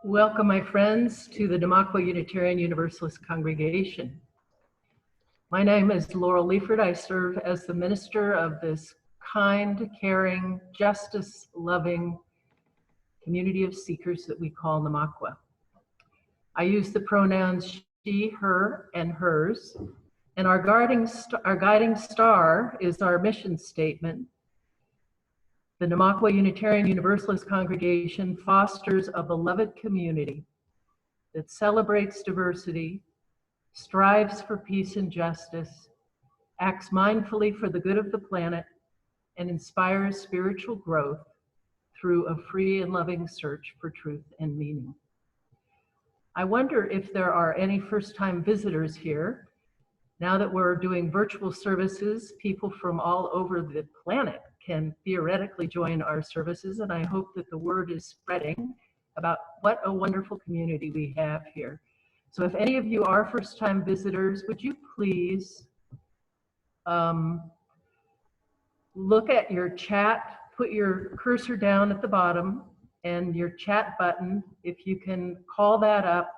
Welcome, my friends, to the Namaqua Unitarian Universalist Congregation. My name is Laurel Liefert. I serve as the minister of this kind, caring, justice-loving community of seekers that we call Namaqua. I use the pronouns she, her, and hers, and our guiding star is our mission statement. The Namaqua Unitarian Universalist Congregation fosters a beloved community that celebrates diversity, strives for peace and justice, acts mindfully for the good of the planet, and inspires spiritual growth through a free and loving search for truth and meaning. I wonder if there are any first-time visitors here. Now that we're doing virtual services, people from all over the planet can theoretically join our services, and I hope that the word is spreading about what a wonderful community we have here. So if any of you are first-time visitors, would you please look at your chat, put your cursor down at the bottom and your chat button, if you can call that up,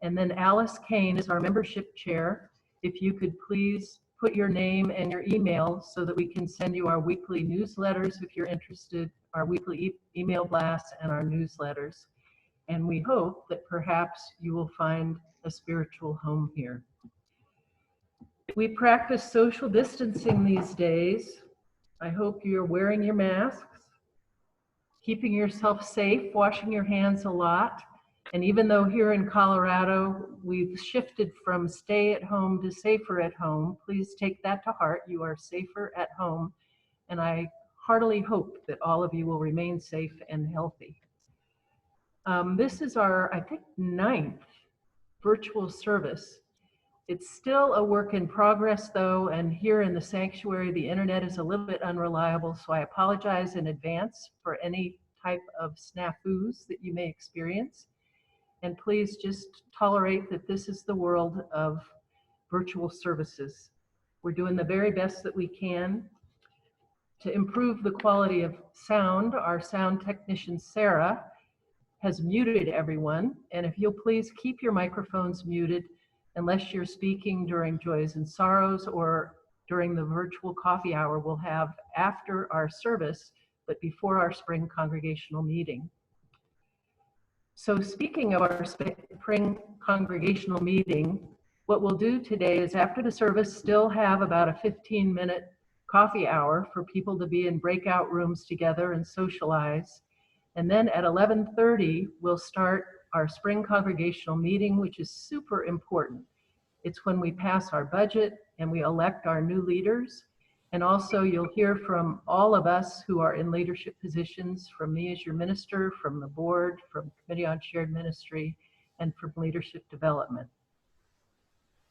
and then Alice Kane is our membership chair. If you could please put your name and your email so that we can send you our weekly newsletters if you're interested, our weekly email blasts and our newsletters. And we hope that perhaps you will find a spiritual home here. We practice social distancing these days. I hope you're wearing your masks, keeping yourself safe, washing your hands a lot. And even though here in Colorado, we've shifted from stay at home to safer at home, please take that to heart. You are safer at home. And I heartily hope that all of you will remain safe and healthy. This is our, I think, 9th virtual service. It's still a work in progress though, and here in the sanctuary, the internet is a little bit unreliable, so I apologize in advance for any type of snafus that you may experience. And please just tolerate that this is the world of virtual services. We're doing the very best that we can to improve the quality of sound. Our sound technician, Sarah, has muted everyone. And if you'll please keep your microphones muted unless you're speaking during Joys and Sorrows or during the virtual coffee hour we'll have after our service, but before our spring congregational meeting. So speaking of our spring congregational meeting, what we'll do today is after the service still have about a 15-minute coffee hour for people to be in breakout rooms together and socialize. And then at 11:30, we'll start our spring congregational meeting, which is super important. It's when we pass our budget and we elect our new leaders. And also you'll hear from all of us who are in leadership positions, from me as your minister, from the board, from Committee on Shared Ministry, and from leadership development.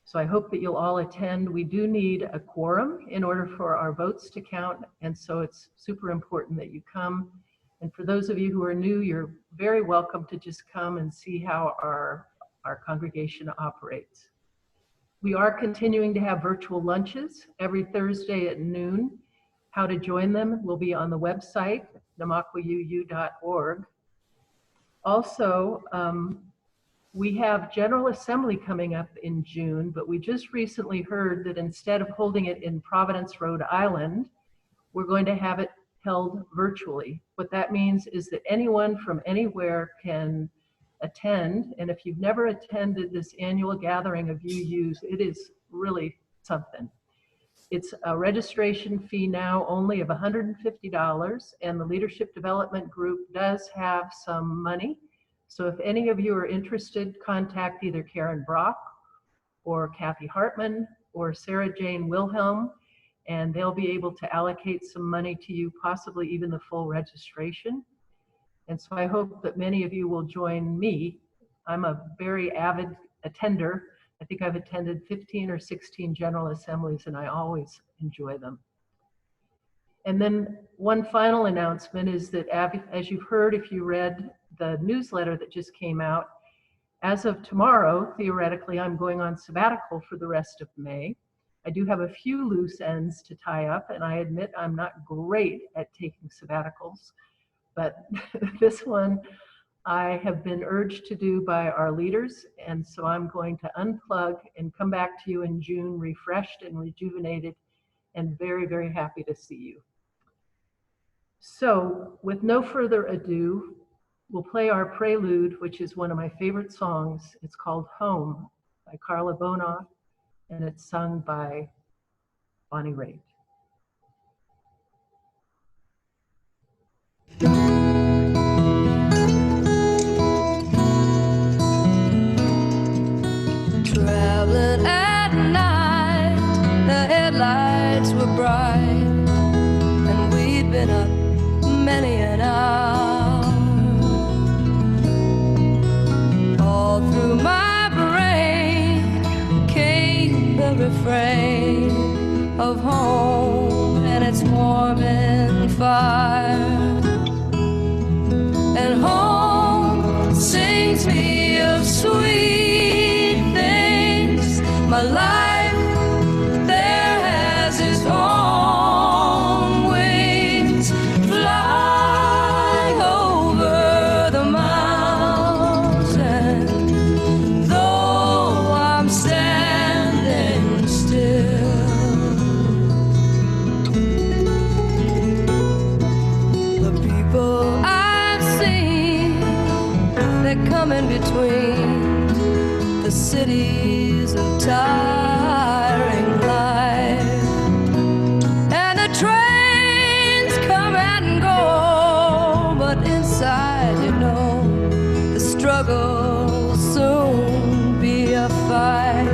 So I hope that you'll all attend. We do need a quorum in order for our votes to count, and so it's super important that you come. And for those of you who are new, you're very welcome to just come and see how our congregation operates. We are continuing to have virtual lunches every Thursday at noon. How to join them will be on the website, namaquauu.org. Also, we have General Assembly coming up in June, but we just recently heard that instead of holding it in Providence, Rhode Island, we're going to have it held virtually. What that means is that anyone from anywhere can attend, and if you've never attended this annual gathering of UUs, it is really something. It's a registration fee now only of $150, and the Leadership Development Group does have some money. So if any of you are interested, contact either Karen Brock or Kathy Hartman or Sarah Jane Wilhelm, and they'll be able to allocate some money to you, possibly even the full registration. And so I hope that many of you will join me. I'm a very avid attender. I think I've attended 15 or 16 General Assemblies, and I always enjoy them. And then one final announcement is that, as you've heard, if you read the newsletter that just came out, as of tomorrow, theoretically, I'm going on sabbatical for the rest of May. I do have a few loose ends to tie up, and I admit I'm not great at taking sabbaticals. But this one I have been urged to do by our leaders, and so I'm going to unplug and come back to you in June, refreshed and rejuvenated, and very, very happy to see you. So, with no further ado, we'll play our prelude, which is one of my favorite songs. It's called Home by Carla Bonoff, and it's sung by Bonnie Raitt. Traveling at night, the headlights were bright, and we'd been up many an hour. All through my brain came the refrain of home and its warming fire. And home sings me of sweet things. My life there has its own wings, flying over the mountain, though I'm standing still. The people I've seen, they're coming between the cities of tiring life, and the trains come and go, but inside, you know, the struggle'll soon be a fight.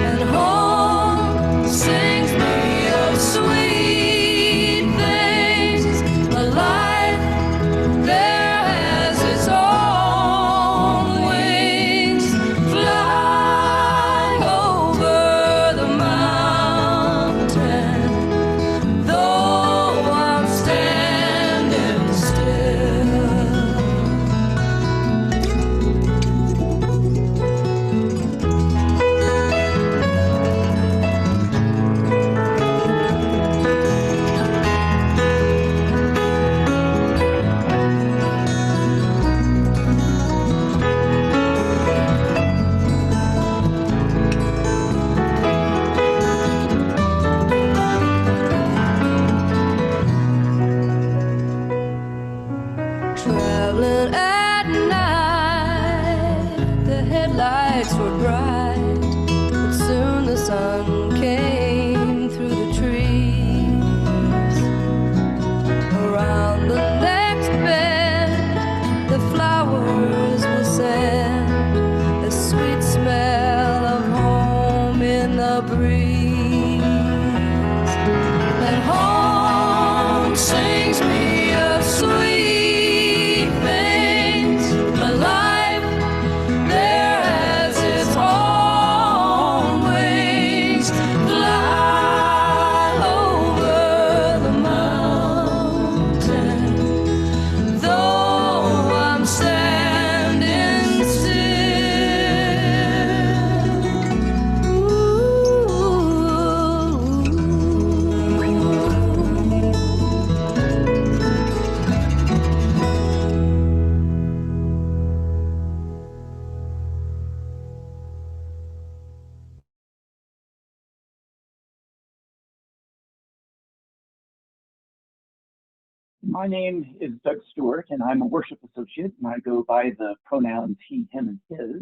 And home sings me of sweet things. A life there has its own wings, flying over the mountain, though I'm standing still. Traveling at night, the headlights were bright, but soon the sun came through the trees. Around the next bend, the flowers will send the sweet smell of home in the breeze. And home sings me of sweet things. My life there has its own wings, fly over the mountain, though I'm standing still. My name is Doug Stewart, and I'm a worship associate, and I go by the pronouns he, him, and his.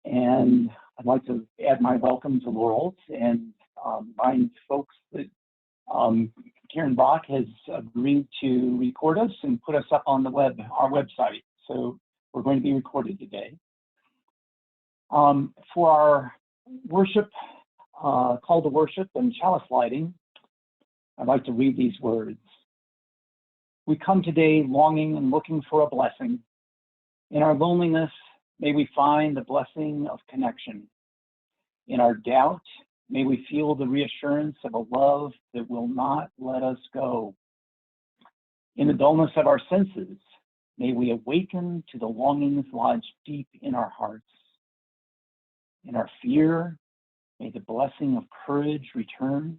And I'd like to add my welcome to Laurel's and remind folks that Karen Bach has agreed to record us and put us up on the our website. So we're going to be recorded today. For our worship, call to worship and chalice lighting, I'd like to read these words. We come today longing and looking for a blessing. In our loneliness, may we find the blessing of connection. In our doubt, may we feel the reassurance of a love that will not let us go. In the dullness of our senses, may we awaken to the longings lodged deep in our hearts. In our fear, may the blessing of courage return.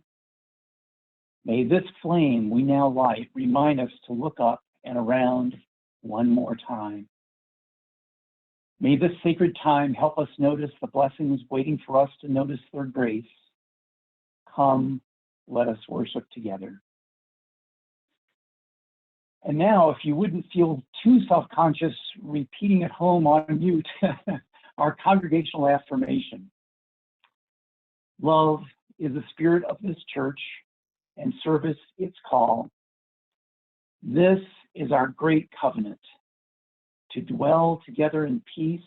May this flame we now light remind us to look up and around one more time. May this sacred time help us notice the blessings waiting for us to notice their grace. Come, let us worship together. And now, if you wouldn't feel too self-conscious repeating at home on mute, our congregational affirmation. Love is the spirit of this church, and service its call. This is our great covenant, to dwell together in peace,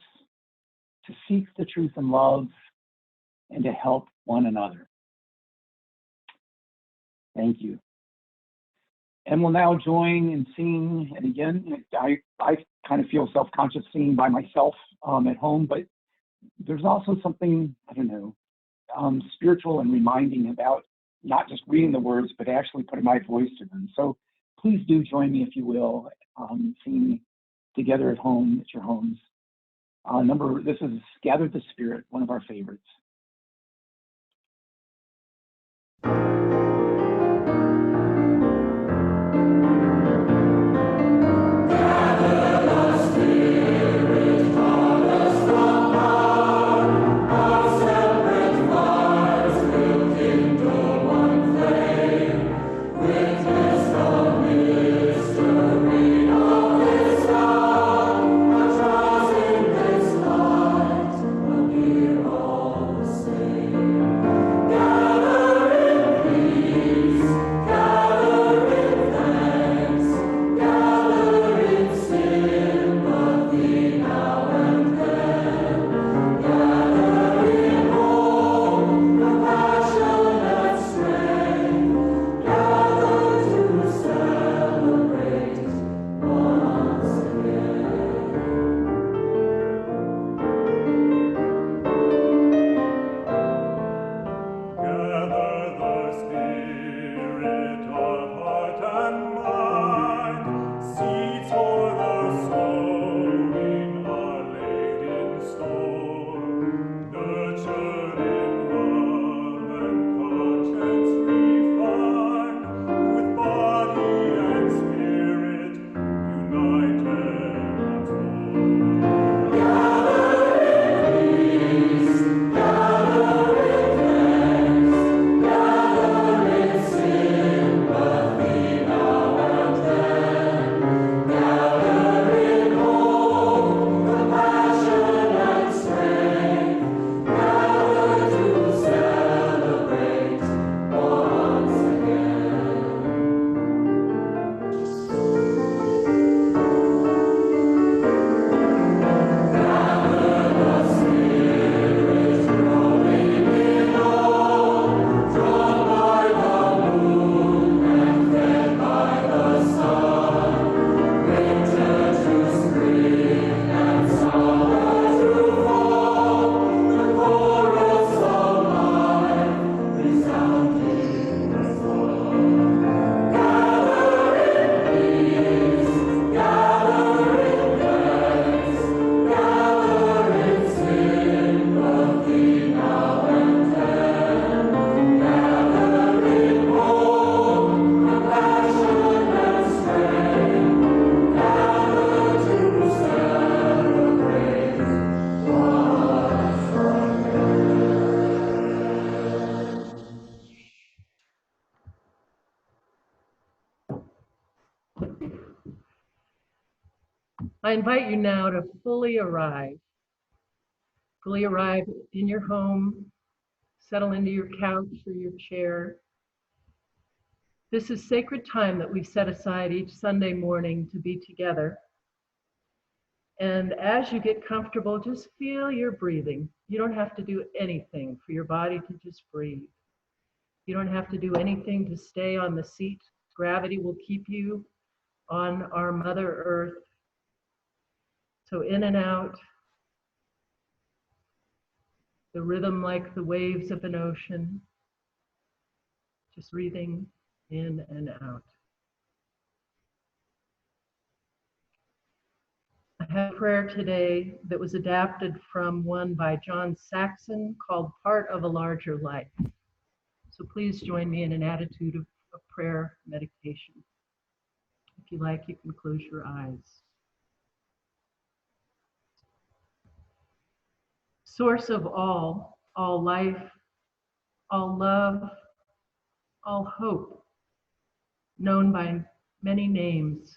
to seek the truth in love, and to help one another. Thank you. And we'll now join in singing, and again, I kind of feel self-conscious singing by myself at home, but there's also something, I don't know, spiritual and reminding about not just reading the words, but actually putting my voice to them. So please do join me, if you will, singing together at home, at your homes. This is Gather the Spirit, one of our favorites. I invite you now to fully arrive in your home, settle into your couch or your chair. This is sacred time that we set aside each Sunday morning to be together. And as you get comfortable, just feel your breathing. You don't have to do anything for your body to just breathe. You don't have to do anything to stay on the seat. Gravity will keep you on our Mother Earth. So in and out, the rhythm like the waves of an ocean, just breathing in and out. I have a prayer today that was adapted from one by John Saxon called Part of a Larger Life. So please join me in an attitude of prayer meditation. If you like, you can close your eyes. source of all life, all love, all hope, known by many names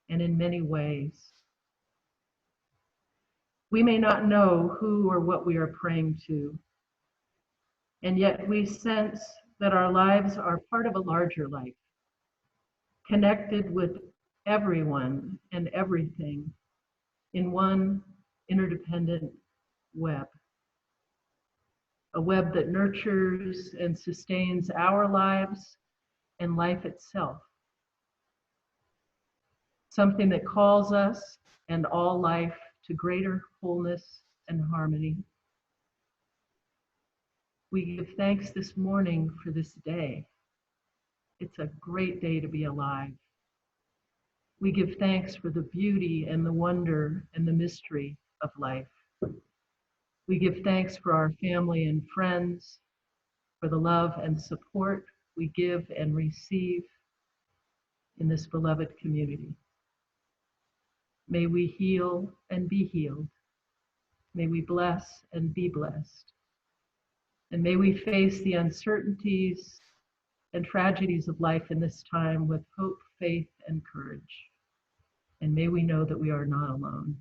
and in many ways. We may not know who or what we are praying to, and yet we sense that our lives are part of a larger life, connected with everyone and everything in one interdependent web. A web that nurtures and sustains our lives and life itself. Something that calls us and all life to greater wholeness and harmony. We give thanks this morning for this day. It's a great day to be alive. We give thanks for the beauty and the wonder and the mystery of life. We give thanks for our family and friends, for the love and support we give and receive in this beloved community. May we heal and be healed. May we bless and be blessed. And may we face the uncertainties and tragedies of life in this time with hope, faith, and courage. And may we know that we are not alone.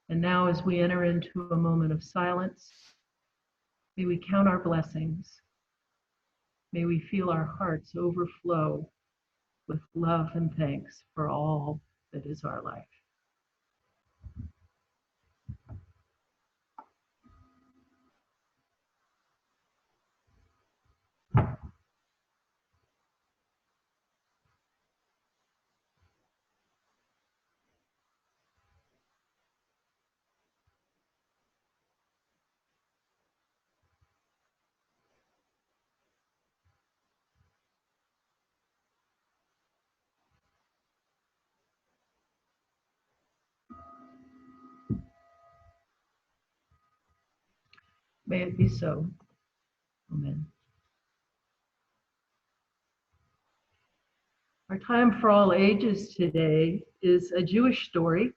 And now, as we enter into a moment of silence, may we count our blessings. May we feel our hearts overflow with love and thanks for all that is our life. May it be so. Amen. Our time for all ages today is a Jewish story.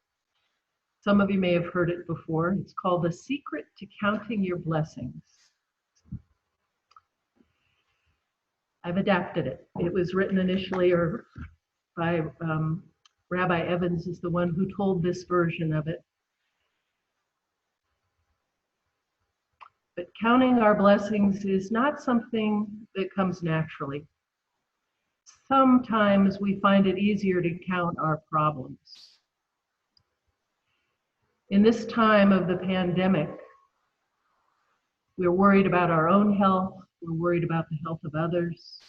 Some of you may have heard it before. It's called The Secret to Counting Your Blessings. I've adapted it. It was written initially by Rabbi Evans is the one who told this version of it. But counting our blessings is not something that comes naturally. Sometimes we find it easier to count our problems. In this time of the pandemic, we're worried about our own health. We're worried about the health of others.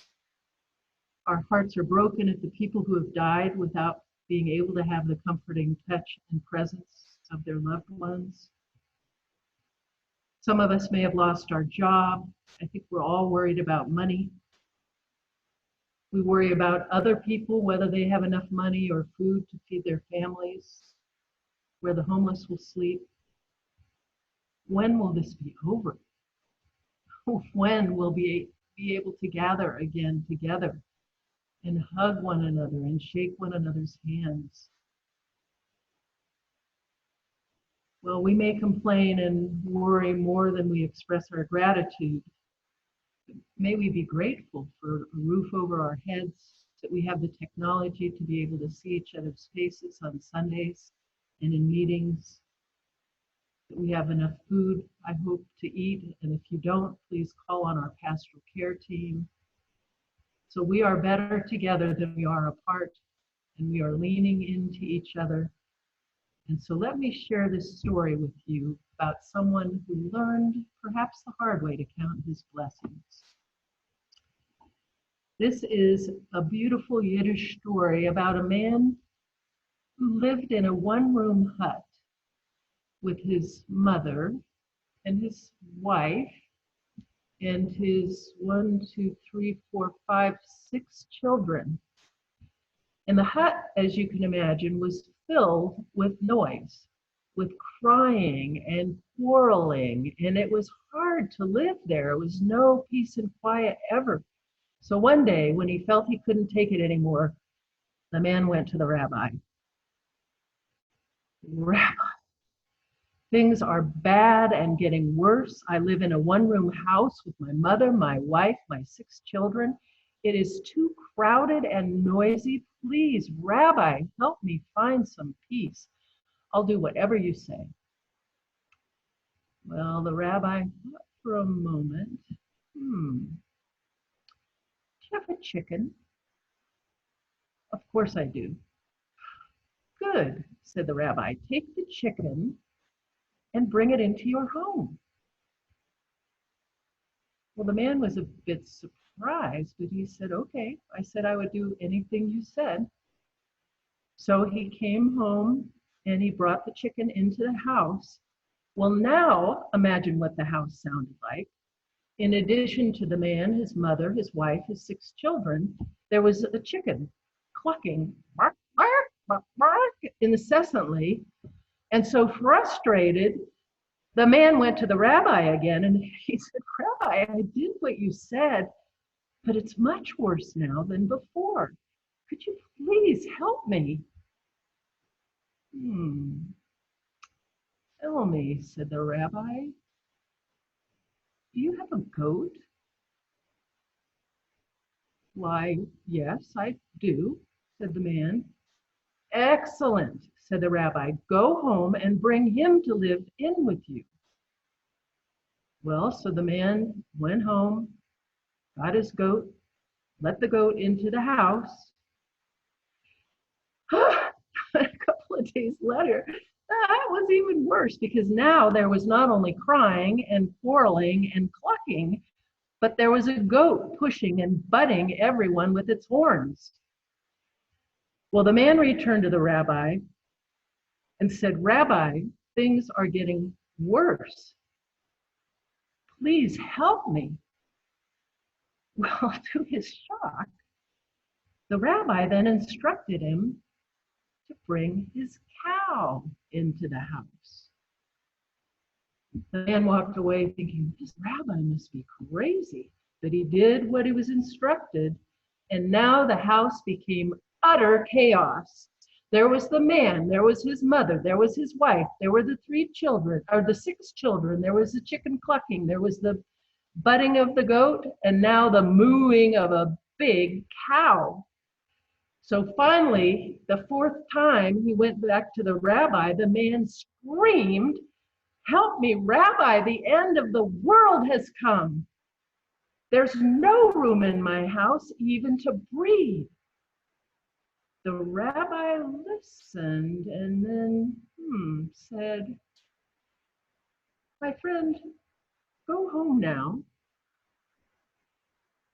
Our hearts are broken at the people who have died without being able to have the comforting touch and presence of their loved ones. Some of us may have lost our job. I think we're all worried about money. We worry about other people, whether they have enough money or food to feed their families, where the homeless will sleep. When will this be over? When will we be able to gather again together and hug one another and shake one another's hands? Well, we may complain and worry more than we express our gratitude. May we be grateful for a roof over our heads, that we have the technology to be able to see each other's faces on Sundays and in meetings, that we have enough food, I hope, to eat. And if you don't, please call on our pastoral care team. So we are better together than we are apart, and we are leaning into each other. And so let me share this story with you about someone who learned, perhaps the hard way, to count his blessings. This is a beautiful Yiddish story about a man who lived in a one-room hut with his mother and his wife and his 6 children. And the hut, as you can imagine, was filled with noise, with crying and quarreling, and it was hard to live there. It was no peace and quiet ever. So one day, when he felt he couldn't take it anymore, the man went to the rabbi. Rabbi, Things are bad and getting worse. I live in a one-room house with my mother, my wife, my 6 children. It is too crowded and noisy. Please, Rabbi, help me find some peace. I'll do whatever you say. Well, the rabbi thought for a moment. Do you have a chicken? Of course I do. Good, said the rabbi. Take the chicken and bring it into your home. Well, the man was a bit surprised, but he said, okay. I said I would do anything you said. So he came home and he brought the chicken into the house. Well, now imagine what the house sounded like. In addition to the man, his mother, his wife, his 6 children, there was a chicken clucking, bark, bark, bark, bark, incessantly. And so frustrated, the man went to the rabbi again and he said, Rabbi, I did what you said, but it's much worse now than before. Could you please help me? Tell me, said the rabbi, do you have a goat? Why, yes, I do, said the man. Excellent, said the rabbi. Go home and bring him to live in with you. Well, so the man went home, got his goat, let the goat into the house. A couple of days later, that was even worse because now there was not only crying and quarreling and clucking, but there was a goat pushing and butting everyone with its horns. Well, the man returned to the rabbi and said, Rabbi, things are getting worse. Please help me. Well, to his shock, the rabbi then instructed him to bring his cow into the house. The man walked away thinking, this rabbi must be crazy. But he did what he was instructed, and now the house became utter chaos. There was the man, there was his mother, there was his wife, there were the 3 children, or the 6 children, there was the chicken clucking, there was the butting of the goat, and now the mooing of a big cow. So finally, the 4th time he went back to the rabbi, the man screamed, help me, Rabbi, the end of the world has come. There's no room in my house even to breathe. The rabbi listened and then said, my friend, go home now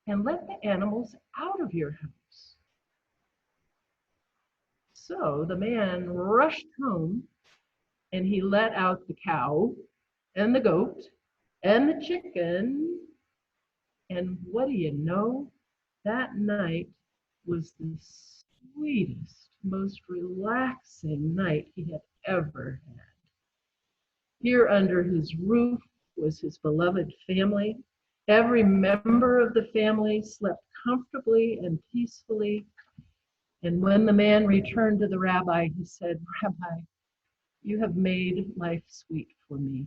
and let the animals out of your house. So the man rushed home and he let out the cow and the goat and the chicken. And what do you know? That night was the sweetest, most relaxing night he had ever had. Here under his roof was his beloved family. Every member of the family slept comfortably and peacefully. And when the man returned to the rabbi, he said, Rabbi, you have made life sweet for me.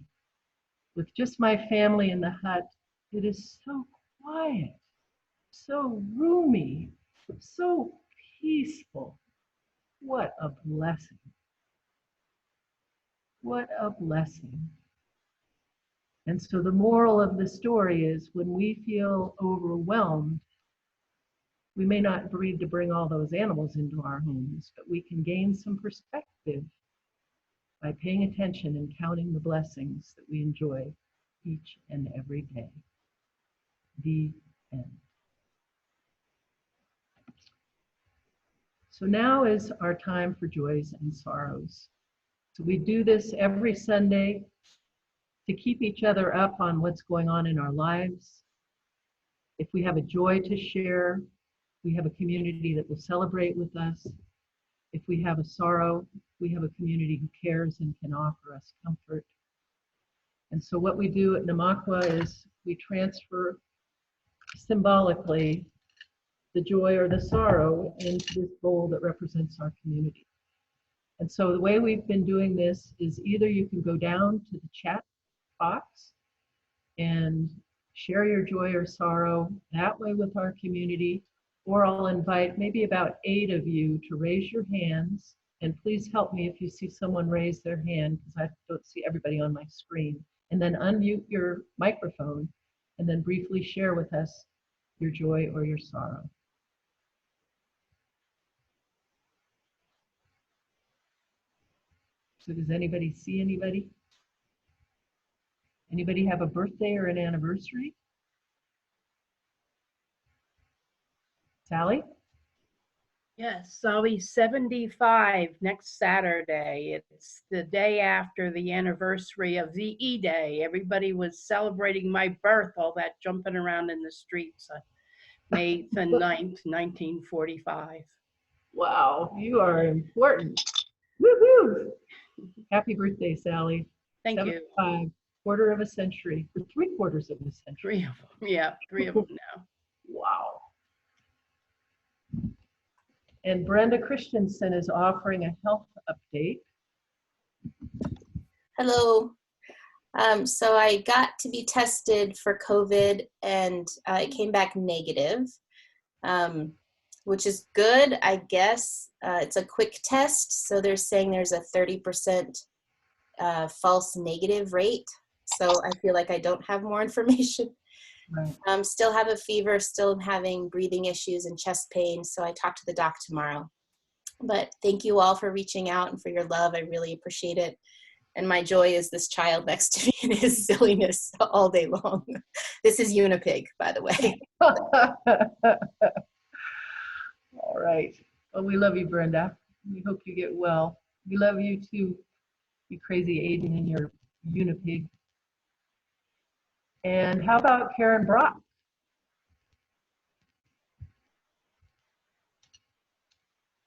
With just my family in the hut, it is so quiet, so roomy, so peaceful. What a blessing. What a blessing. And so the moral of the story is when we feel overwhelmed, we may not need to bring all those animals into our homes, but we can gain some perspective by paying attention and counting the blessings that we enjoy each and every day. The end. So now is our time for joys and sorrows. So we do this every Sunday to keep each other up on what's going on in our lives. If we have a joy to share, we have a community that will celebrate with us. If we have a sorrow, we have a community who cares and can offer us comfort. And so what we do at Namakwa is we transfer symbolically the joy or the sorrow into this bowl that represents our community. And so the way we've been doing this is either you can go down to the chat box and share your joy or sorrow that way with our community, or I'll invite maybe about 8 of you to raise your hands. And please help me if you see someone raise their hand, because I don't see everybody on my screen. And then unmute your microphone and then briefly share with us your joy or your sorrow. So does anybody see anybody? Anybody have a birthday or an anniversary? Sally? Yes, I'll be 75 next Saturday. It's the day after the anniversary of VE Day. Everybody was celebrating my birth, all that jumping around in the streets on May the 9th, 1945. Wow, you are important. Woohoo! Happy birthday, Sally. Thank you. 75, quarter of a century, or 3/4 of a century. 3 of them, yeah, 3 of them now. Wow. And Brenda Christensen is offering a health update. Hello. So I got to be tested for COVID and it came back negative, which is good, I guess. It's a quick test, so they're saying there's a 30% false negative rate. So I feel like I don't have more information. Right. Still have a fever, still having breathing issues and chest pain, so I talk to the doc tomorrow. But thank you all for reaching out and for your love. I really appreciate it. And my joy is this child next to me and his silliness all day long. This is Unipig, by the way. All right. Well, we love you, Brenda. We hope you get well. We love you too, you crazy Aiden and your Unipig. And how about Karen Brock?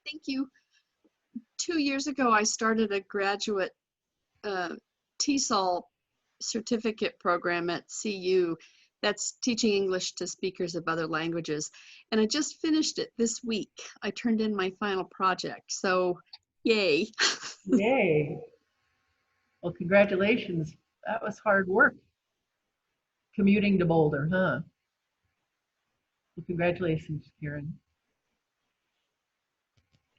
Thank you. 2 years ago, I started a graduate TESOL certificate program at CU that's teaching English to speakers of other languages. And I just finished it this week. I turned in my final project, so yay. Yay. Well, congratulations. That was hard work. Commuting to Boulder, huh? Well, congratulations, Karen.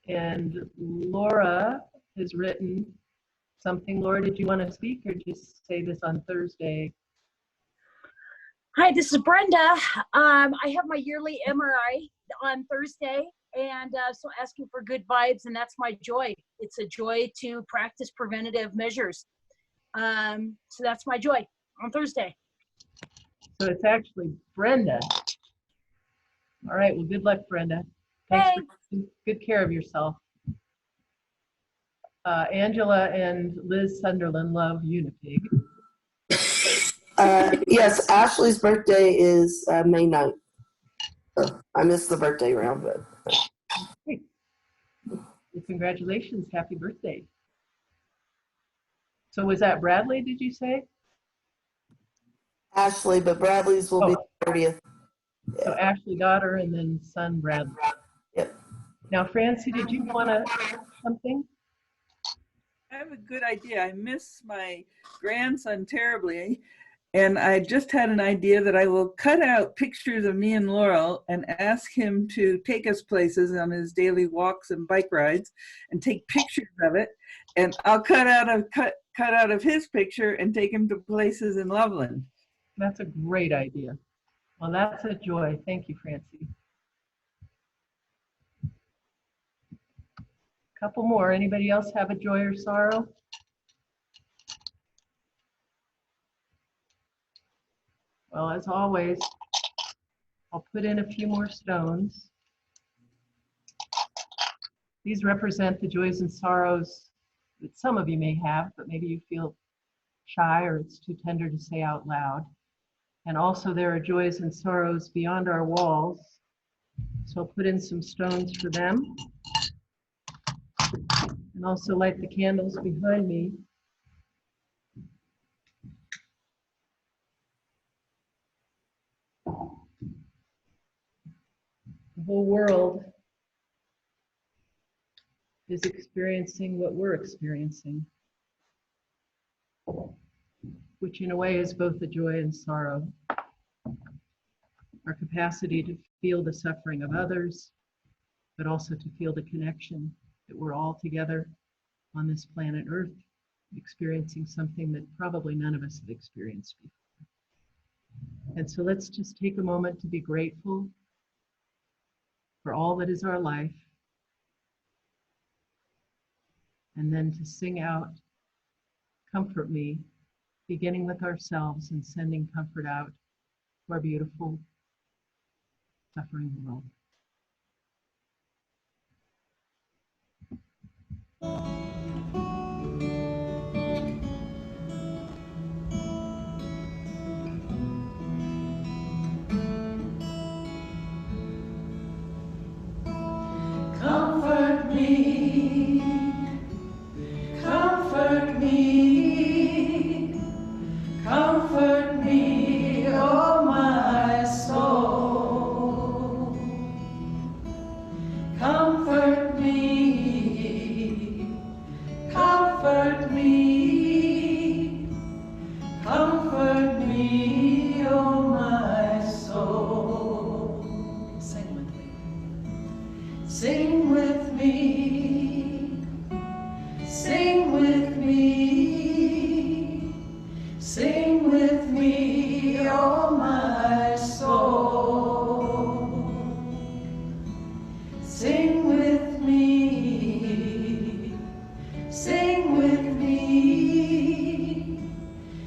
And Laura has written something. Laura, did you want to speak or just say this on Thursday? Hi, this is Brenda. I have my yearly MRI on Thursday, and so asking for good vibes, and that's my joy. It's a joy to practice preventative measures. So that's my joy on Thursday. So it's actually Brenda. All right, well, good luck, Brenda. Thanks for taking good care of yourself. Angela and Liz Sunderland love Unipig. Yes, Ashley's birthday is May 9th. So I missed the birthday round, but. Great. Well, congratulations, happy birthday. So was that Bradley, did you say? Ashley, but Bradley's will be the 30th. Yeah. So Ashley, daughter, and then son Bradley. Yep. Now, Francie, did you want to something? I have a good idea. I miss my grandson terribly, and I just had an idea that I will cut out pictures of me and Laurel and ask him to take us places on his daily walks and bike rides and take pictures of it. And I'll cut out of his picture and take him to places in Loveland. That's a great idea. Well, that's a joy. Thank you, Francie. Couple more. Anybody else have a joy or sorrow? Well, as always, I'll put in a few more stones. These represent the joys and sorrows that some of you may have, but maybe you feel shy or it's too tender to say out loud. And also there are joys and sorrows beyond our walls. So I'll put in some stones for them. And also light the candles behind me. The whole world is experiencing what we're experiencing, which in a way is both a joy and sorrow. Our capacity to feel the suffering of others, but also to feel the connection that we're all together on this planet Earth, experiencing something that probably none of us have experienced before. And so let's just take a moment to be grateful for all that is our life, and then to sing out, "Comfort me," beginning with ourselves and sending comfort out to our beautiful, suffering world. Comfort me, comfort me, comfort me, oh my soul. Comfort me, comfort me, comfort me, oh my soul. Sing with me. Sing with me, sing with me, sing with me, oh my soul. Sing with me, sing with me,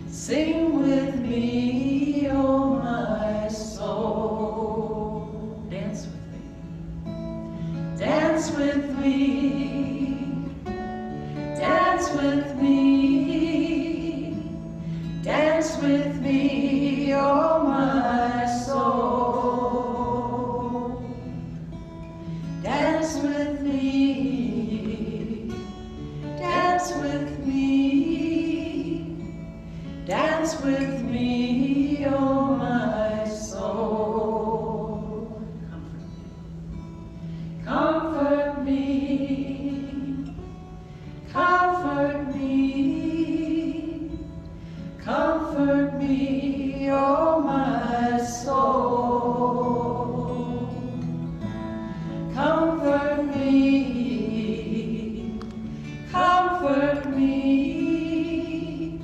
sing with me, oh my soul. Dance with me. Dance with me, dance with me, dance with me, oh my soul. Dance with me, dance with me, dance with me, oh my soul. Comfort me, comfort me, comfort me, oh my soul. Comfort me, comfort me,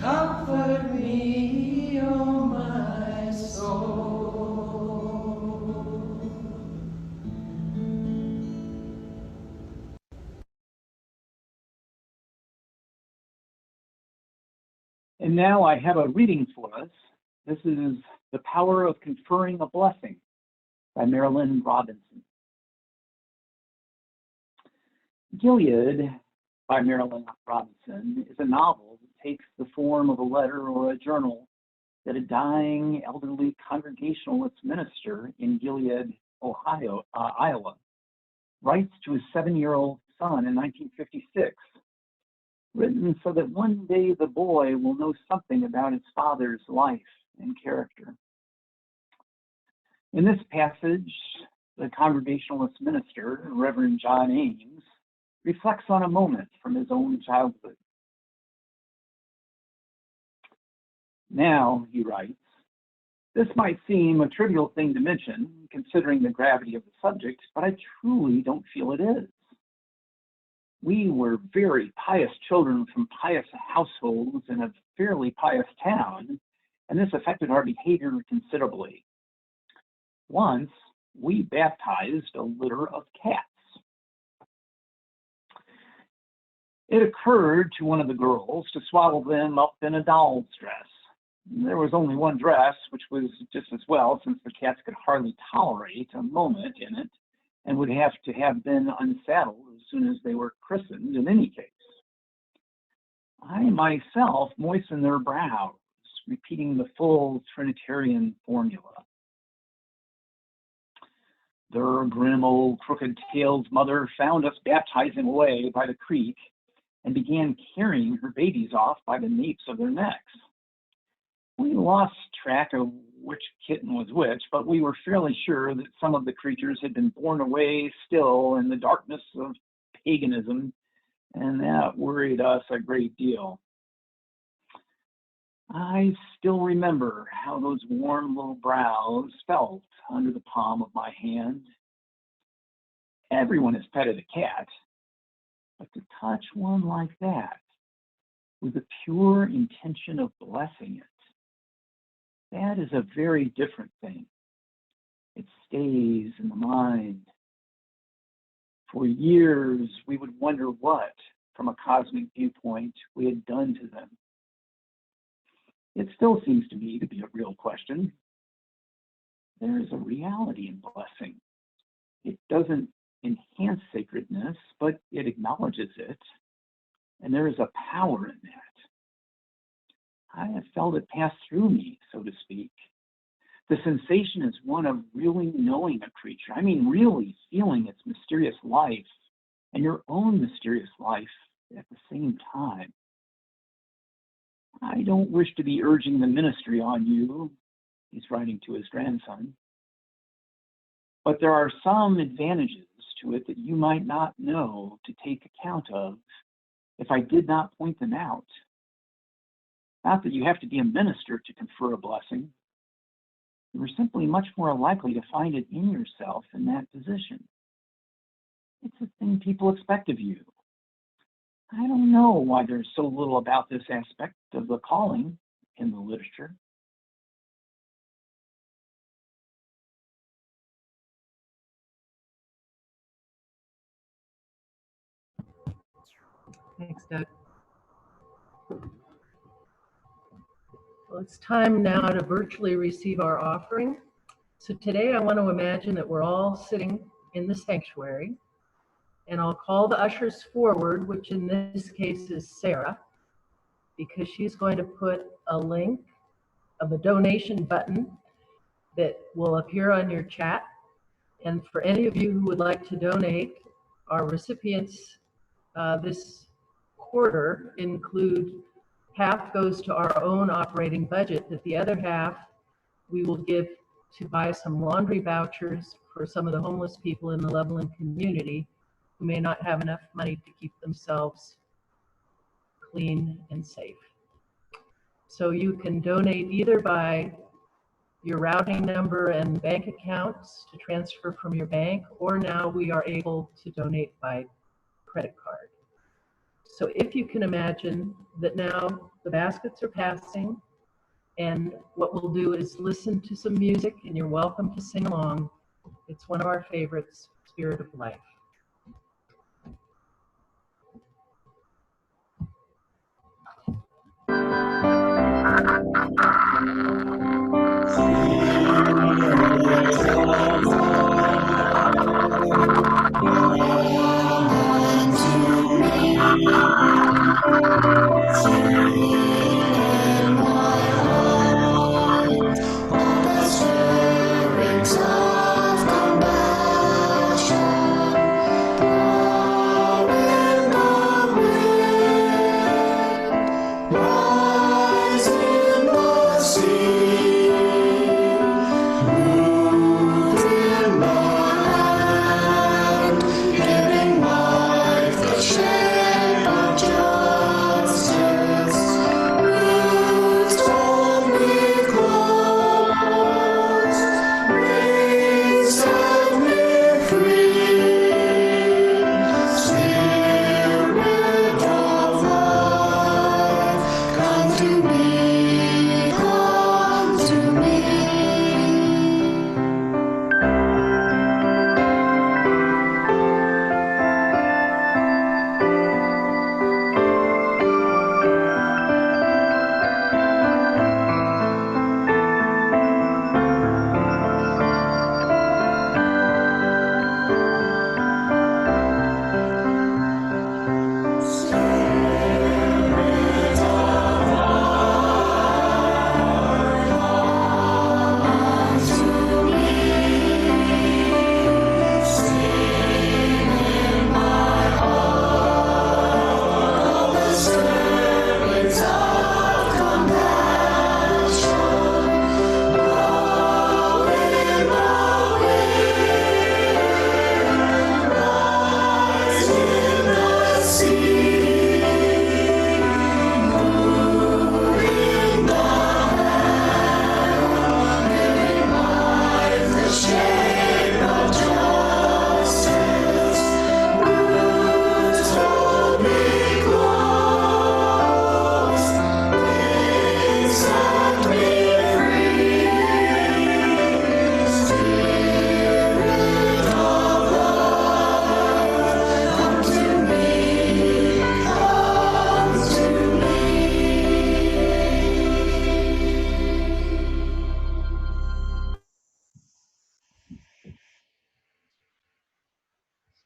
comfort me, oh my soul. And now I have a reading for us. This is The Power of Conferring a Blessing by Marilynne Robinson. Gilead by Marilynne Robinson is a novel that takes the form of a letter or a journal that a dying elderly Congregationalist minister in Gilead, Iowa, writes to his 7-year-old son in 1956, written so that one day the boy will know something about his father's life and character. In this passage, the Congregationalist minister, Reverend John Ames, reflects on a moment from his own childhood. Now, he writes, this might seem a trivial thing to mention, considering the gravity of the subject, but I truly don't feel it is. We were very pious children from pious households in a fairly pious town, and this affected our behavior considerably. Once, we baptized a litter of cats. It occurred to one of the girls to swaddle them up in a doll's dress. There was only one dress, which was just as well, since the cats could hardly tolerate a moment in it and would have to have been unsaddled as soon as they were christened in any case. I myself moistened their brows, repeating the full Trinitarian formula. Their grim old crooked-tailed mother found us baptizing away by the creek and began carrying her babies off by the napes of their necks. We lost track of which kitten was which, but we were fairly sure that some of the creatures had been borne away still in the darkness of paganism, and that worried us a great deal. I still remember how those warm little brows felt under the palm of my hand. Everyone has petted a cat, but to touch one like that with the pure intention of blessing it, that is a very different thing. It stays in the mind. For years, we would wonder what, from a cosmic viewpoint, we had done to them. It still seems to me to be a real question. There is a reality in blessing. It doesn't enhance sacredness, but it acknowledges it, and there is a power in that. I have felt it pass through me, so to speak. The sensation is one of really knowing a creature. I mean, really feeling its mysterious life and your own mysterious life at the same time. I don't wish to be urging the ministry on you, he's writing to his grandson, but there are some advantages to it that you might not know to take account of if I did not point them out. Not that you have to be a minister to confer a blessing. You are simply much more likely to find it in yourself in that position. It's a thing people expect of you. I don't know why there's so little about this aspect of the calling in the literature. Thanks, Doug. Well, it's time now to virtually receive our offering. So today I want to imagine that we're all sitting in the sanctuary, and I'll call the ushers forward, which in this case is Sarah, because she's going to put a link of a donation button that will appear on your chat. And for any of you who would like to donate, our recipients this quarter include half goes to our own operating budget, that the other half we will give to buy some laundry vouchers for some of the homeless people in the Loveland community who may not have enough money to keep themselves clean and safe. So you can donate either by your routing number and bank accounts to transfer from your bank, or now we are able to donate by credit card. So if you can imagine that now the baskets are passing, and what we'll do is listen to some music, and you're welcome to sing along. It's one of our favorites, Spirit of Life. Rise in the sea, move in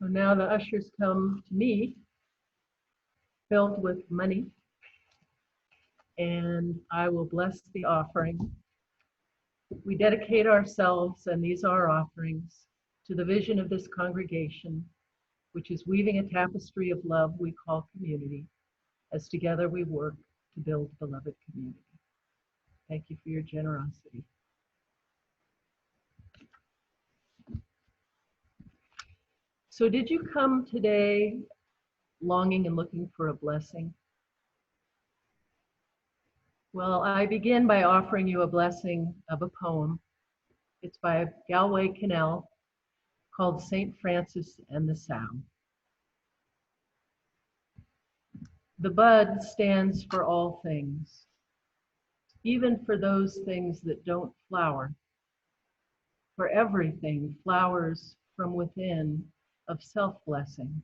So now the ushers come to me, filled with money, and I will bless the offering. We dedicate ourselves, and these are our offerings, to the vision of this congregation, which is weaving a tapestry of love we call community, as together we work to build beloved community. Thank you for your generosity. So did you come today longing and looking for a blessing? Well, I begin by offering you a blessing of a poem. It's by Galway Kinnell, called St. Francis and the Sow. The bud stands for all things, even for those things that don't flower. For everything flowers from within of self-blessing.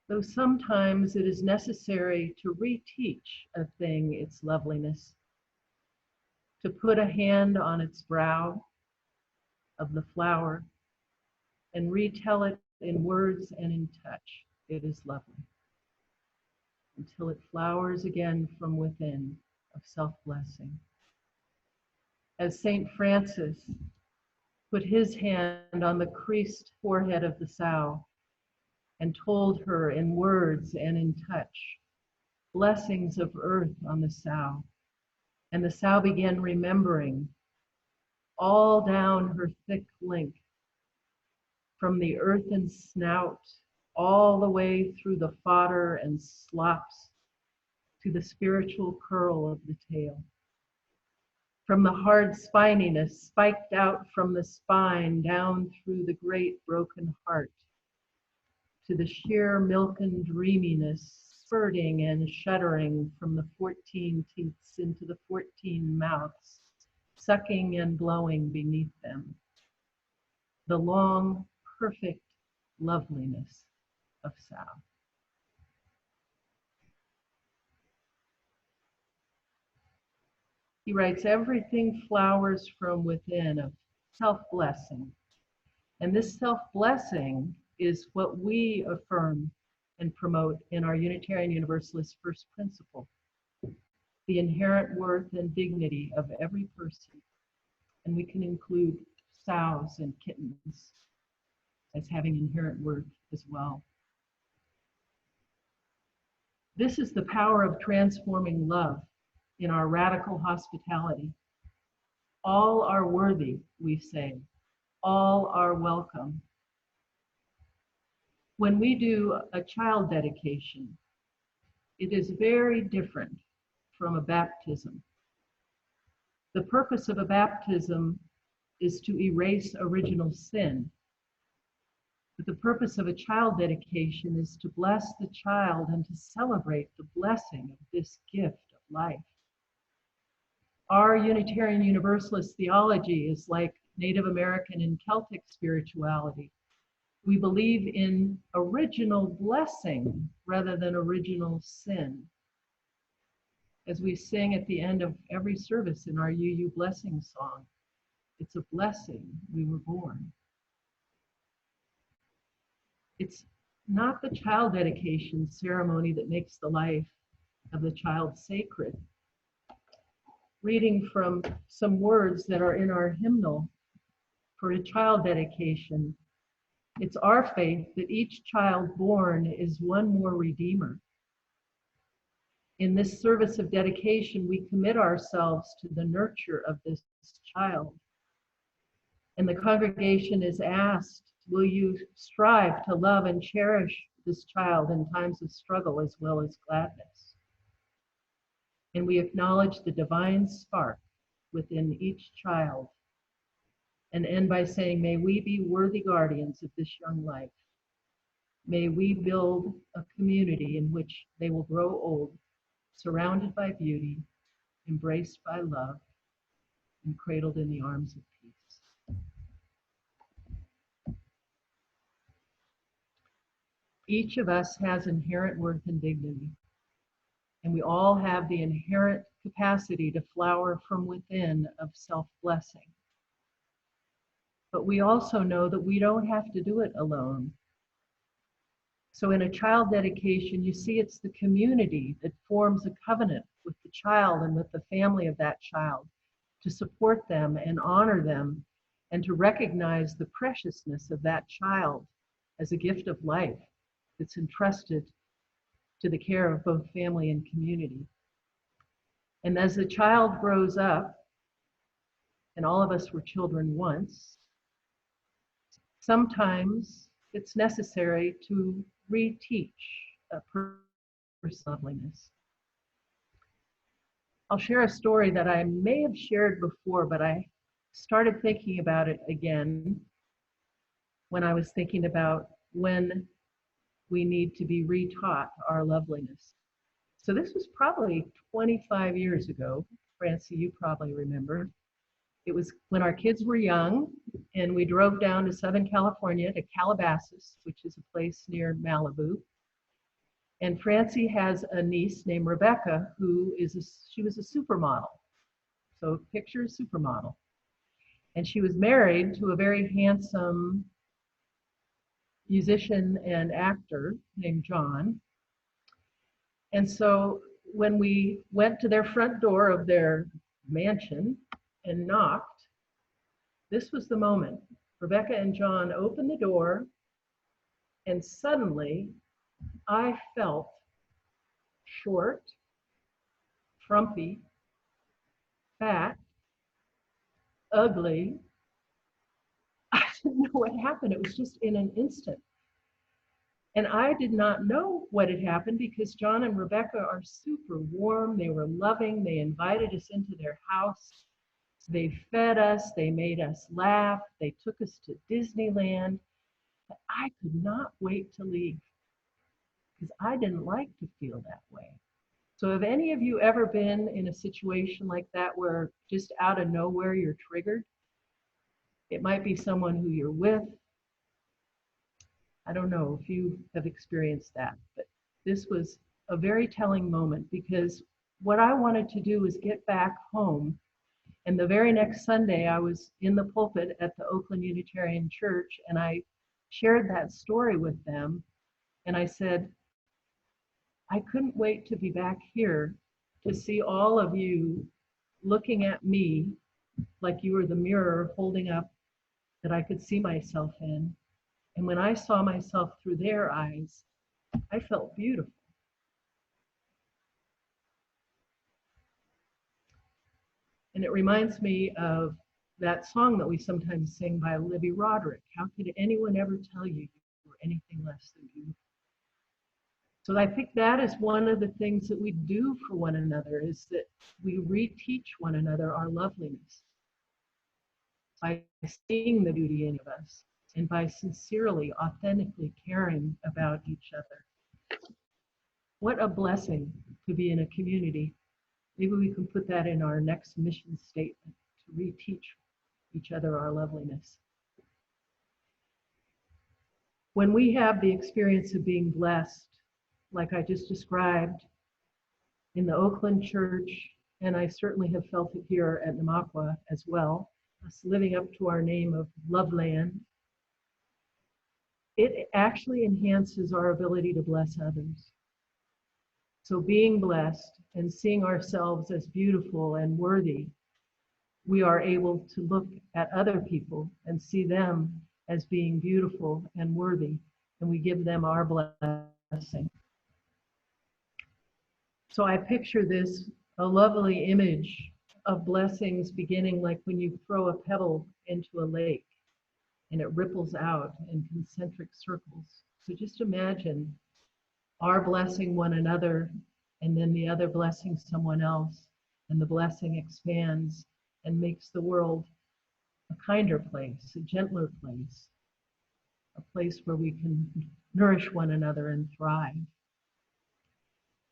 Though sometimes it is necessary to reteach a thing its loveliness, to put a hand on its brow of the flower and retell it in words and in touch, it is lovely, until it flowers again from within of self-blessing. As St. Francis put his hand on the creased forehead of the sow and told her in words and in touch blessings of earth on the sow, and the sow began remembering all down her thick link, from the earthen snout all the way through the fodder and slops to the spiritual curl of the tail. From the hard spininess spiked out from the spine down through the great broken heart, to the sheer milken dreaminess spurting and shuddering from the 14 teats into the 14 mouths, sucking and blowing beneath them. The long, perfect loveliness of sow. He writes, everything flowers from within of self-blessing. And this self-blessing is what we affirm and promote in our Unitarian Universalist first principle, the inherent worth and dignity of every person. And we can include sows and kittens as having inherent worth as well. This is the power of transforming love in our radical hospitality. All are worthy, we say. All are welcome. When we do a child dedication, it is very different from a baptism. The purpose of a baptism is to erase original sin. But the purpose of a child dedication is to bless the child and to celebrate the blessing of this gift of life. Our Unitarian Universalist theology is like Native American and Celtic spirituality. We believe in original blessing rather than original sin. As we sing at the end of every service in our UU blessing song, it's a blessing we were born. It's not the child dedication ceremony that makes the life of the child sacred. Reading from some words that are in our hymnal for a child dedication, it's our faith that each child born is one more redeemer. In this service of dedication, we commit ourselves to the nurture of this child. And the congregation is asked, will you strive to love and cherish this child in times of struggle as well as gladness? And we acknowledge the divine spark within each child and end by saying, may we be worthy guardians of this young life. May we build a community in which they will grow old, surrounded by beauty, embraced by love, and cradled in the arms of peace. Each of us has inherent worth and dignity, and we all have the inherent capacity to flower from within of self-blessing. but we also know that we don't have to do it alone. So in a child dedication, you see it's the community that forms a covenant with the child and with the family of that child to support them and honor them and to recognize the preciousness of that child as a gift of life that's entrusted to the care of both family and community. And as the child grows up, and all of us were children once, sometimes it's necessary to reteach a person's loveliness. I'll share a story that I may have shared before, but I started thinking about it again when I was thinking about when we need to be retaught our loveliness. So this was probably 25 years ago. Francie, you probably remember. It was when our kids were young, and we drove down to Southern California to Calabasas, which is a place near Malibu. And Francie has a niece named Rebecca, she was a supermodel. So picture a supermodel. And she was married to a very handsome musician and actor named John. And so when we went to their front door of their mansion and knocked, this was the moment. Rebecca and John opened the door, and suddenly I felt short, frumpy, fat, ugly. I didn't know what happened. It was just in an instant. And I did not know what had happened because John and Rebecca are super warm. They were loving. They invited us into their house. They fed us. They made us laugh. They took us to Disneyland. But I could not wait to leave because I didn't like to feel that way. So have any of you ever been in a situation like that where just out of nowhere you're triggered? It might be someone who you're with. I don't know if you have experienced that, but this was a very telling moment because what I wanted to do was get back home. And the very next Sunday, I was in the pulpit at the Oakland Unitarian Church, and I shared that story with them. And I said, I couldn't wait to be back here to see all of you looking at me like you were the mirror holding up that I could see myself in. And when I saw myself through their eyes, I felt beautiful. And it reminds me of that song that we sometimes sing by Libby Roderick. How could anyone ever tell you you were anything less than beautiful? So I think that is one of the things that we do for one another, is that we reteach one another our loveliness by seeing the beauty in us and by sincerely, authentically caring about each other. What a blessing to be in a community. Maybe we can put that in our next mission statement, to reteach each other our loveliness. When we have the experience of being blessed, like I just described in the Oakland church, and I certainly have felt it here at Namaqua as well, us living up to our name of Loveland, it actually enhances our ability to bless others. So being blessed and seeing ourselves as beautiful and worthy, we are able to look at other people and see them as being beautiful and worthy, and we give them our blessing. So I picture this, a lovely image of blessings beginning like when you throw a pebble into a lake and it ripples out in concentric circles. So just imagine our blessing one another, and then the other blessing someone else, and the blessing expands and makes the world a kinder place, a gentler place, a place where we can nourish one another and thrive.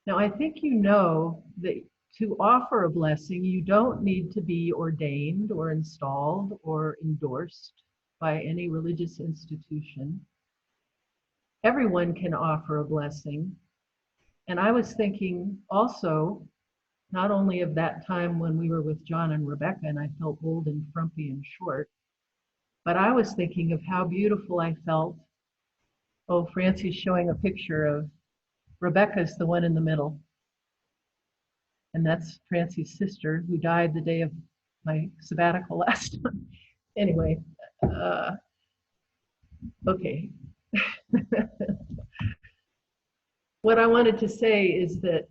Now, I think you know that to offer a blessing, you don't need to be ordained or installed or endorsed by any religious institution. Everyone can offer a blessing. And I was thinking also, not only of that time when we were with John and Rebecca and I felt old and frumpy and short, But I was thinking of how beautiful I felt. Oh, Francie's showing a picture of Rebecca's the one in the middle. And that's Francie's sister who died the day of my sabbatical last time. Anyway, okay. What I wanted to say is that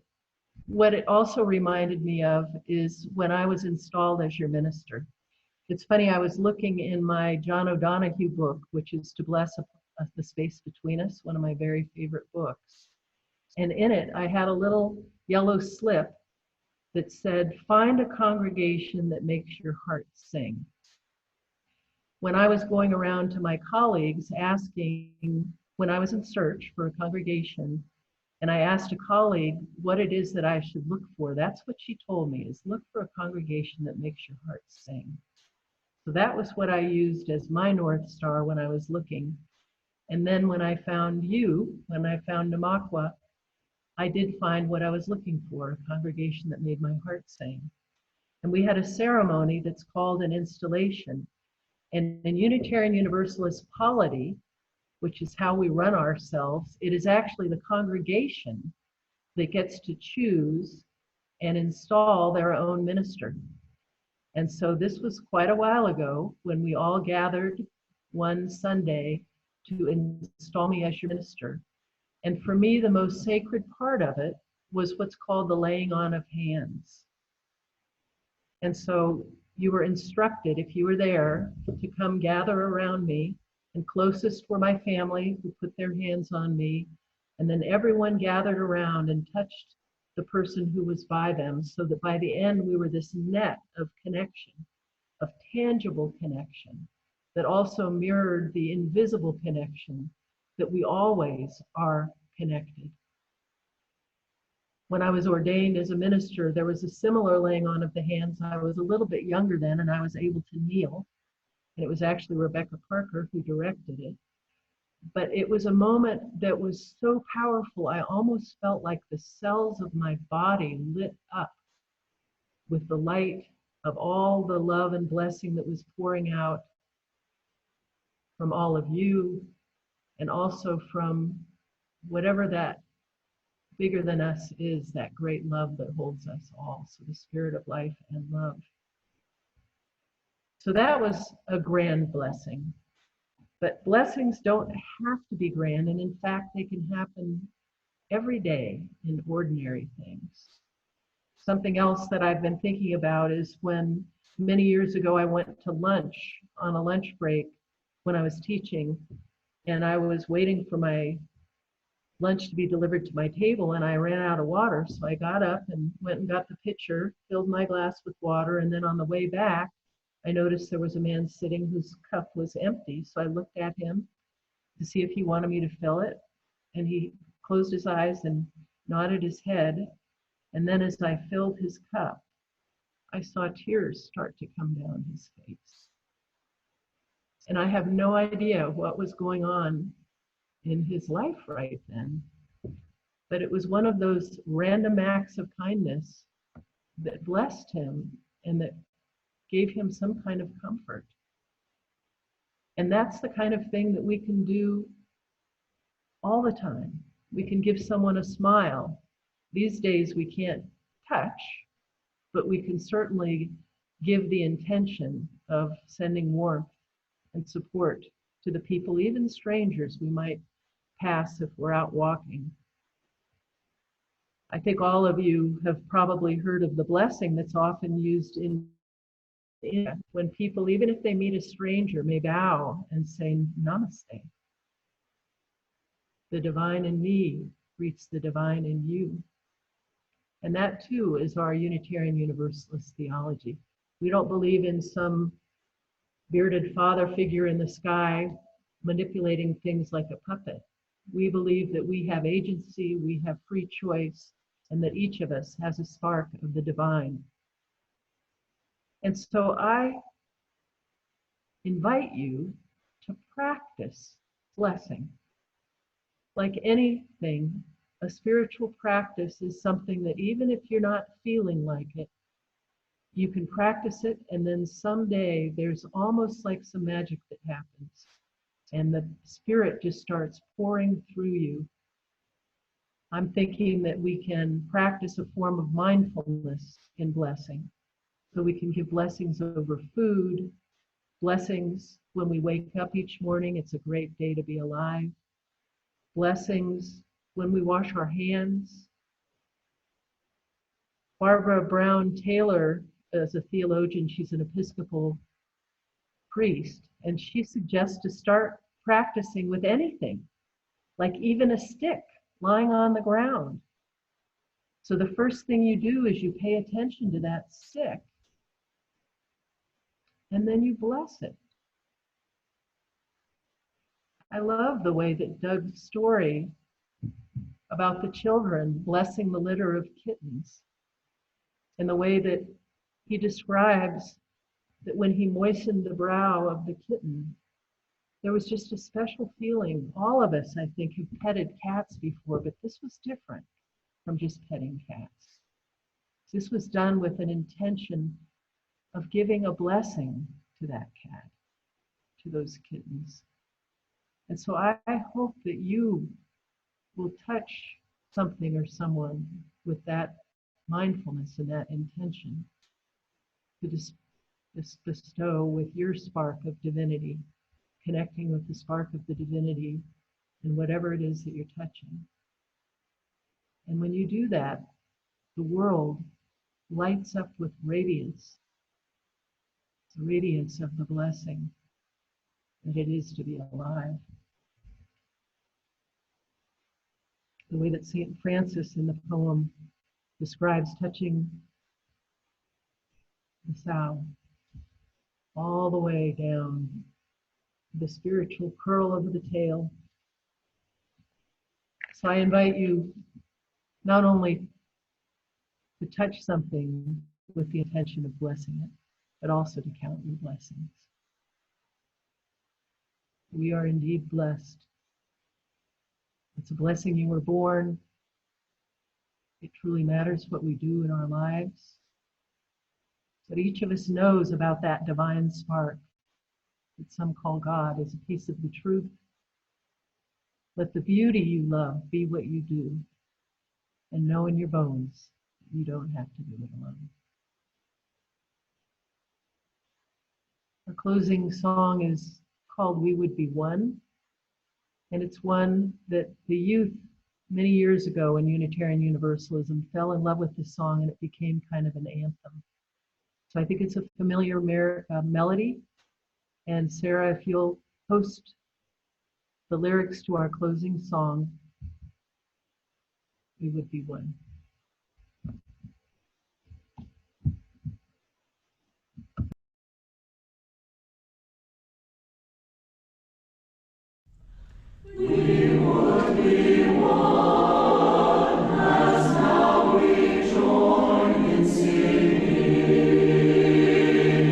what it also reminded me of is when I was installed as your minister. It's funny, I was looking in my John O'Donohue book, which is To Bless the Space Between Us, one of my very favorite books. And in it, I had a little yellow slip that said, find a congregation that makes your heart sing. When I was going around to my colleagues asking, when I was in search for a congregation, and I asked a colleague what it is that I should look for, that's what she told me, is look for a congregation that makes your heart sing. So that was what I used as my North Star when I was looking. And then when I found you, when I found Namakwa, I did find what I was looking for, a congregation that made my heart sing. And we had a ceremony that's called an installation. And in Unitarian Universalist polity, which is how we run ourselves, it is actually the congregation that gets to choose and install their own minister. And so this was quite a while ago when we all gathered one Sunday to install me as your minister. And for me, the most sacred part of it was what's called the laying on of hands. And so you were instructed, if you were there, to come gather around me, and closest were my family who put their hands on me. And then everyone gathered around and touched the person who was by them, so that by the end we were this net of connection, of tangible connection, that also mirrored the invisible connection that we always are connected. When I was ordained as a minister, there was a similar laying on of the hands. I was a little bit younger then, and I was able to kneel. And it was actually Rebecca Parker who directed it. But it was a moment that was so powerful, I almost felt like the cells of my body lit up with the light of all the love and blessing that was pouring out from all of you, and also from whatever that bigger than us is, that great love that holds us all. So the spirit of life and love. So that was a grand blessing. But blessings don't have to be grand, and in fact, they can happen every day in ordinary things. Something else that I've been thinking about is when many years ago I went to lunch on a lunch break when I was teaching, and I was waiting for my lunch to be delivered to my table, and I ran out of water. So I got up and went and got the pitcher, filled my glass with water, and then on the way back, I noticed there was a man sitting whose cup was empty. So I looked at him to see if he wanted me to fill it. And he closed his eyes and nodded his head. And then as I filled his cup, I saw tears start to come down his face. And I have no idea what was going on in his life right then. But it was one of those random acts of kindness that blessed him and that gave him some kind of comfort. And that's the kind of thing that we can do all the time. We can give someone a smile. These days we can't touch, but we can certainly give the intention of sending warmth and support to the people, even strangers we might pass if we're out walking. I think all of you have probably heard of the blessing that's often used in when people, even if they meet a stranger, may bow and say namaste. The divine in me greets the divine in you. And that too is our Unitarian Universalist theology. We don't believe in some bearded father figure in the sky manipulating things like a puppet. We believe that we have agency, we have free choice, and that each of us has a spark of the divine. And so I invite you to practice blessing. Like anything, a spiritual practice is something that even if you're not feeling like it, You can practice it, and then someday there's almost like some magic that happens, and the spirit just starts pouring through you. I'm thinking that we can practice a form of mindfulness in blessing. So we can give blessings over food, blessings when we wake up each morning, it's a great day to be alive. Blessings when we wash our hands. Barbara Brown Taylor is a theologian, she's an Episcopal priest, and she suggests to start practicing with anything, like even a stick lying on the ground. So the first thing you do is you pay attention to that stick, and then you bless it. I love the way that Doug's story about the children blessing the litter of kittens, and the way that he describes that when he moistened the brow of the kitten, there was just a special feeling. All of us, I think, have petted cats before, but this was different from just petting cats. This was done with an intention of giving a blessing to that cat, to those kittens. And so I hope that you will touch something or someone with that mindfulness and that intention to just bestow with your spark of divinity, connecting with the spark of the divinity in whatever it is that you're touching. And when you do that, the world lights up with radiance, the radiance of the blessing that it is to be alive. The way that St. Francis in the poem describes touching the sow all the way down the spiritual curl of the tail. So I invite you not only to touch something with the intention of blessing it, but also to count your blessings. We are indeed blessed. It's a blessing you were born. It truly matters what we do in our lives. But each of us knows about that divine spark that some call God as a piece of the truth. Let the beauty you love be what you do, and know in your bones you don't have to do it alone. Our closing song is called We Would Be One, and it's one that the youth many years ago in Unitarian Universalism fell in love with this song, and it became kind of an anthem. So I think it's a familiar melody. And Sarah, if you'll post the lyrics to our closing song, We Would Be One. We would be one, as now we join in singing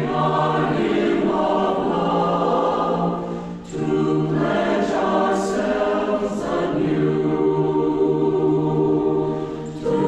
our hymn of love, to pledge ourselves anew to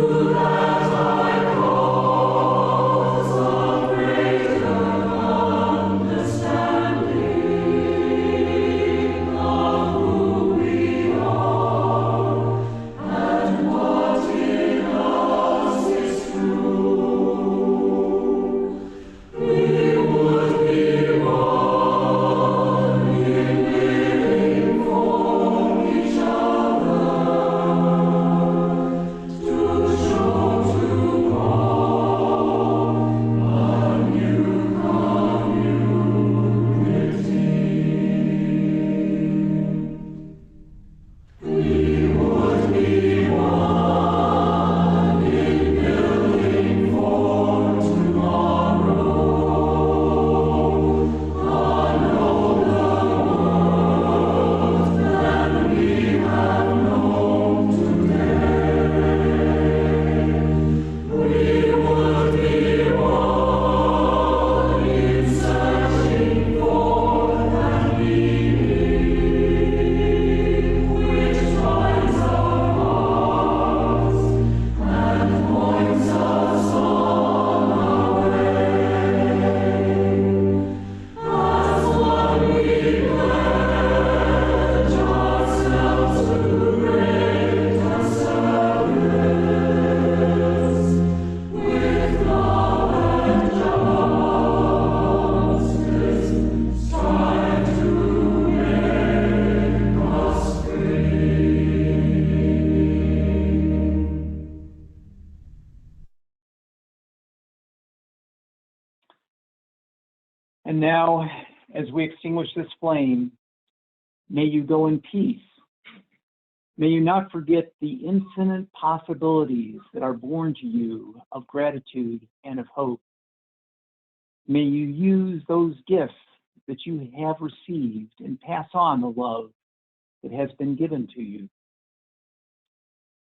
And now, as we extinguish this flame, may you go in peace. May you not forget the infinite possibilities that are born to you of gratitude and of hope. May you use those gifts that you have received and pass on the love that has been given to you.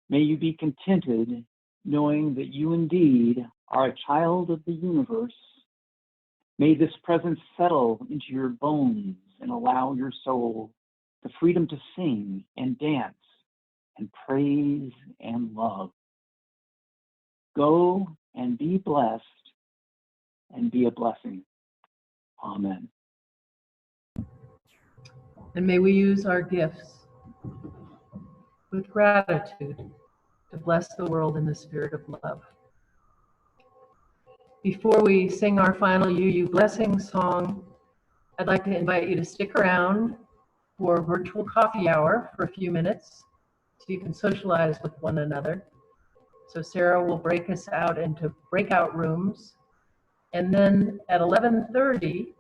May you be contented knowing that you indeed are a child of the universe. May this presence settle into your bones and allow your soul the freedom to sing and dance and praise and love. Go and be blessed and be a blessing. Amen. And may we use our gifts with gratitude to bless the world in the spirit of love. Before we sing our final UU blessing song, I'd like to invite you to stick around for virtual coffee hour for a few minutes so you can socialize with one another. So Sarah will break us out into breakout rooms, and then at 11:30,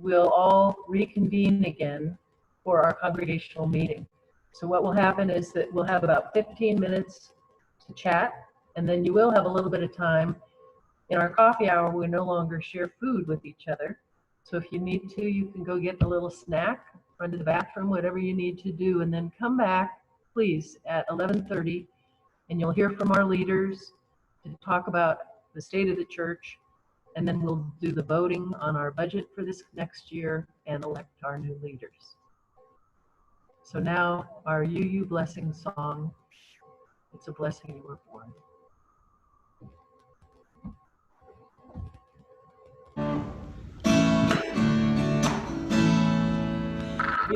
we'll all reconvene again for our congregational meeting. So what will happen is that we'll have about 15 minutes to chat, and then you will have a little bit of time. In our coffee hour, we no longer share food with each other. So if you need to, you can go get a little snack, run to the bathroom, whatever you need to do, and then come back, please, at 11:30, and you'll hear from our leaders to talk about the state of the church, and then we'll do the voting on our budget for this next year and elect our new leaders. So now our UU blessing song, It's a Blessing You Were Born.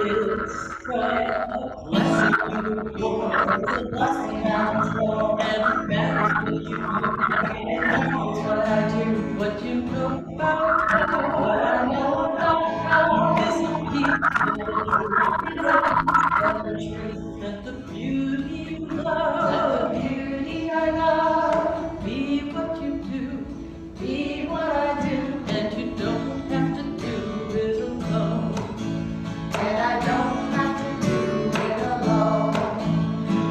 It's a blessing you were born. It's a blessing I'm born. And it matters what you do. It matters what I do. What you know about God. What I know about God. Is a piece of the truth. Is a piece of the truth. Let the beauty you love. Let the beauty I love. Be what you do. Be what I do. And you don't have to do it alone. And I don't have to do it alone.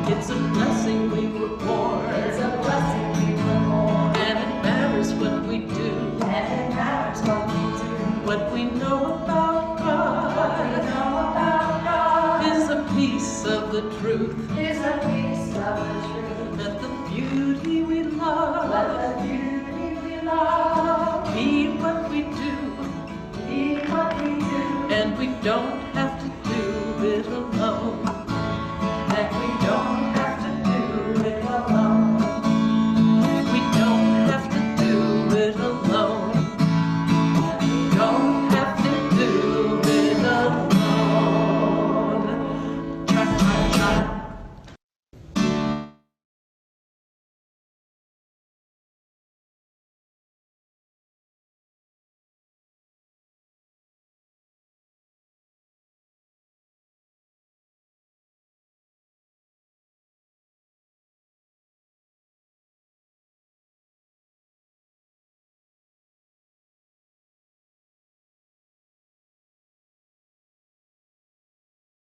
It's a blessing we were born. It's a blessing we were born. And it matters what we do. And it matters what we do. What we know about God. What we know about God. Is a piece of the truth. Is a piece of the truth. Let the beauty we love. Let the beauty we love. Be what we do. Be what we do. And we don't have